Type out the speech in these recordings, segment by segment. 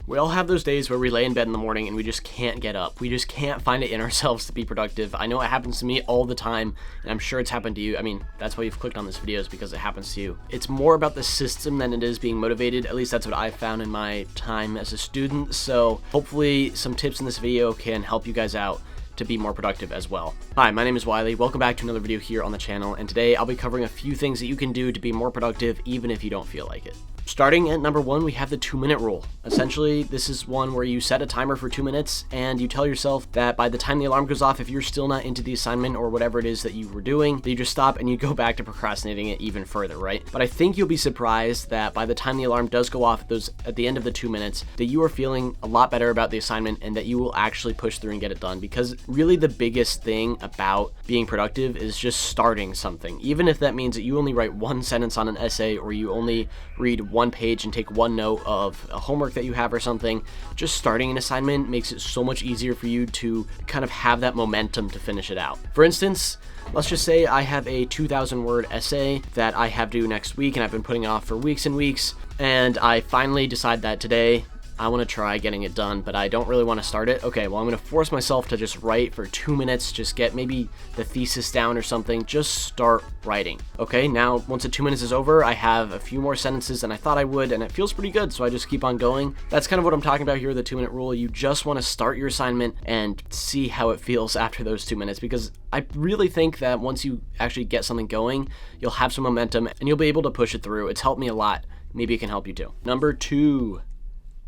We all have those days where we lay in bed in the morning and we just can't get up. We just can't find it in ourselves to be productive. I know it happens to me all the time, and I'm sure it's happened to you. I mean, that's why you've clicked on this video, is because it happens to you. It's more about the system than it is being motivated. At least that's what I've found in my time as a student. So hopefully some tips in this video can help you guys out to be more productive as well. Hi, my name is Wiley. Welcome back to another video here on the channel, and today I'll be covering a few things that you can do to be more productive even if you don't feel like it. Starting at number 1, we have the 2-minute rule. Essentially, this is one where you set a timer for 2 minutes and you tell yourself that by the time the alarm goes off, if you're still not into the assignment or whatever it is that you were doing, you just stop and you go back to procrastinating it even further, right? But I think you'll be surprised that by the time the alarm does go off at the end of the 2 minutes, that you are feeling a lot better about the assignment and that you will actually push through and get it done. Because really the biggest thing about being productive is just starting something. Even if that means that you only write one sentence on an essay, or you only read one page and take one note of a homework that you have or something, just starting an assignment makes it so much easier for you to kind of have that momentum to finish it out. For instance, let's just say I have a 2,000 word essay that I have due next week and I've been putting off for weeks and weeks, and I finally decide that today I want to try getting it done, but I don't really want to start it. Okay, well, I'm going to force myself to just write for 2 minutes, just get maybe the thesis down or something, just start writing. Okay, now once the 2 minutes is over, I have a few more sentences than I thought I would, and it feels pretty good, so I just keep on going. That's kind of what I'm talking about here, the 2-minute rule. You just want to start your assignment and see how it feels after those 2 minutes, because I really think that once you actually get something going, you'll have some momentum and you'll be able to push it through. It's helped me a lot. Maybe it can help you too. Number 2,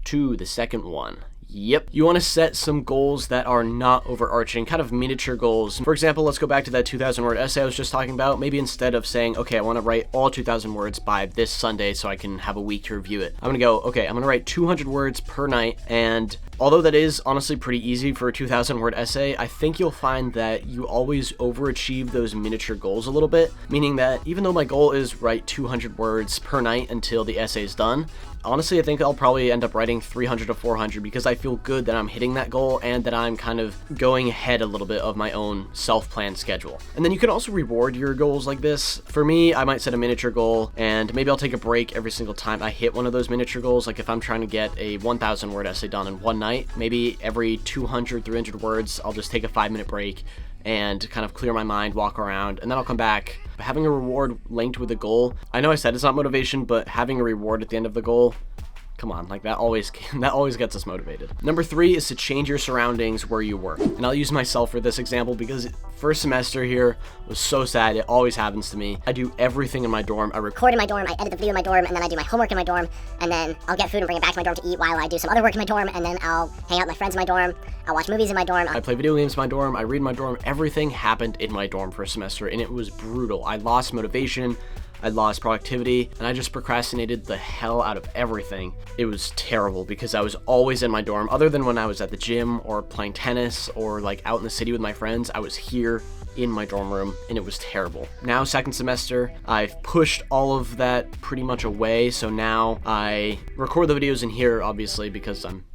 the second one. Yep. You want to set some goals that are not overarching, kind of miniature goals. For example, let's go back to that 2,000 word essay I was just talking about. Maybe instead of saying, okay, I want to write all 2,000 words by this Sunday so I can have a week to review it, I'm going to go, okay, I'm going to write 200 words per night. And although that is honestly pretty easy for a 2,000 word essay, I think you'll find that you always overachieve those miniature goals a little bit, meaning that even though my goal is write 200 words per night until the essay is done, honestly, I think I'll probably end up writing 300 to 400 because I feel good that I'm hitting that goal and that I'm kind of going ahead a little bit of my own self-planned schedule. And then you can also reward your goals like this. For me, I might set a miniature goal and maybe I'll take a break every single time I hit one of those miniature goals. Like if I'm trying to get a 1,000 word essay done in one night, maybe every 200, 300 words, I'll just take a 5-minute break and kind of clear my mind, walk around, and then I'll come back. Having a reward linked with a goal, I know I said it's not motivation, but having a reward at the end of the goal, come on, like that always gets us motivated. Number 3 is to change your surroundings where you work. And I'll use myself for this example because first semester here was so sad. It always happens to me. I do everything in my dorm. I record in my dorm, I edit the video in my dorm, and then I do my homework in my dorm, and then I'll get food and bring it back to my dorm to eat while I do some other work in my dorm, and then I'll hang out with my friends in my dorm. I'll watch movies in my dorm. I play video games in my dorm. I read in my dorm. Everything happened in my dorm for a semester, and it was brutal. I lost motivation. I lost productivity, and I just procrastinated the hell out of everything. It was terrible because I was always in my dorm. Other than when I was at the gym or playing tennis or like out in the city with my friends, I was here in my dorm room, and it was terrible. Now, second semester, I've pushed all of that pretty much away, so now I record the videos in here, obviously, because I'm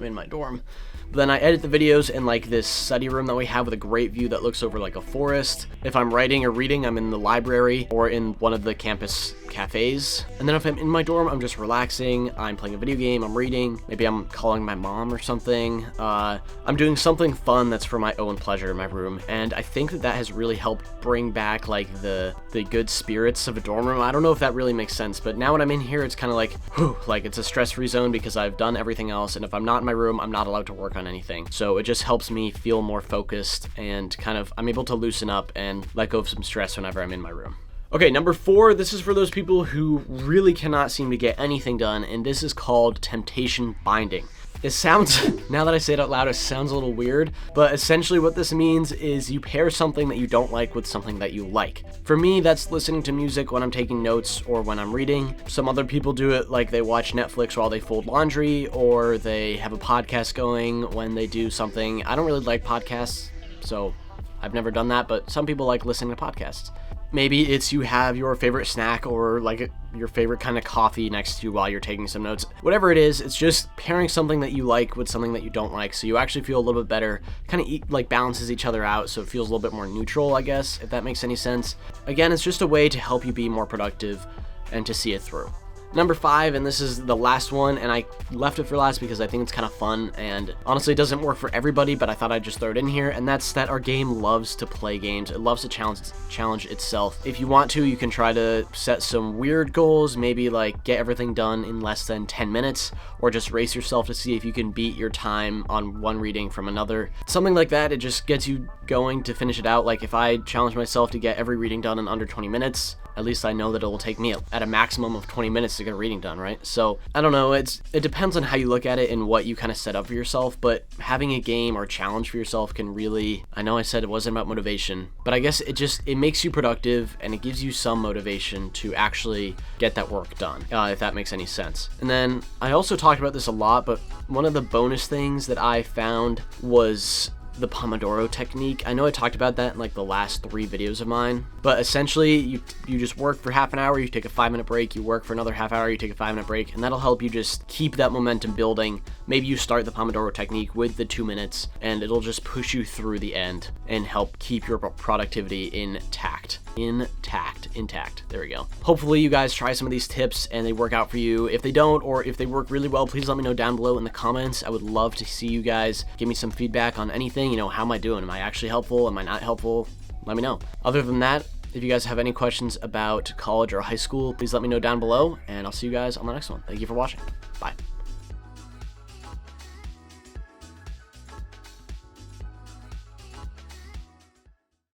in my dorm. But then I edit the videos in like this study room that we have with a great view that looks over like a forest. If I'm writing or reading, I'm in the library or in one of the campus cafes. And then if I'm in my dorm, I'm just relaxing. I'm playing a video game, I'm reading, maybe I'm calling my mom or something. I'm doing something fun that's for my own pleasure in my room. And I think that has really helped bring back like the good spirits of a dorm room. I don't know if that really makes sense, but now when I'm in here, it's kind of like, whew, like it's a stress-free zone because I've done everything else. And if I'm not in my room, I'm not allowed to work on anything. So it just helps me feel more focused and kind of I'm able to loosen up and let go of some stress whenever I'm in my room. Okay, number 4, this is for those people who really cannot seem to get anything done, and this is called temptation binding. It sounds, now that I say it out loud, it sounds a little weird, but essentially what this means is you pair something that you don't like with something that you like. For me, that's listening to music when I'm taking notes or when I'm reading. Some other people do it like they watch Netflix while they fold laundry, or they have a podcast going when they do something. I don't really like podcasts, so I've never done that, but some people like listening to podcasts. Maybe it's you have your favorite snack or like your favorite kind of coffee next to you while you're taking some notes. Whatever it is, it's just pairing something that you like with something that you don't like, so you actually feel a little bit better. Kind of like balances each other out, so it feels a little bit more neutral, I guess, if that makes any sense. Again, it's just a way to help you be more productive and to see it through. Number 5, and this is the last one, and I left it for last because I think it's kind of fun, and honestly it doesn't work for everybody, but I thought I'd just throw it in here, and that's that our game loves to play games. It loves to challenge itself. If you want to, you can try to set some weird goals, maybe like get everything done in less than 10 minutes, or just race yourself to see if you can beat your time on one reading from another. Something like that, it just gets you going to finish it out. Like if I challenge myself to get every reading done in under 20 minutes, at least I know that it will take me at a maximum of 20 minutes to get a reading done, right? So I don't know, it depends on how you look at it and what you kind of set up for yourself, but having a game or challenge for yourself can really, I know I said it wasn't about motivation, but I guess it makes you productive and it gives you some motivation to actually get that work done, if that makes any sense. And then I also talked about this a lot, but one of the bonus things that I found was the Pomodoro technique. I know I talked about that in like the last 3 videos of mine, but essentially you just work for half an hour, you take a 5-minute break, you work for another half hour, you take a 5-minute break, and that'll help you just keep that momentum building. Maybe you start the Pomodoro technique with the 2 minutes, and it'll just push you through the end and help keep your productivity intact. There we go. Hopefully you guys try some of these tips and they work out for you. If they don't, or if they work really well, please let me know down below in the comments. I would love to see you guys give me some feedback on anything. You know, how am I doing? Am I actually helpful? Am I not helpful? Let me know. Other than that, if you guys have any questions about college or high school, please let me know down below, and I'll see you guys on the next one. Thank you for watching. Bye.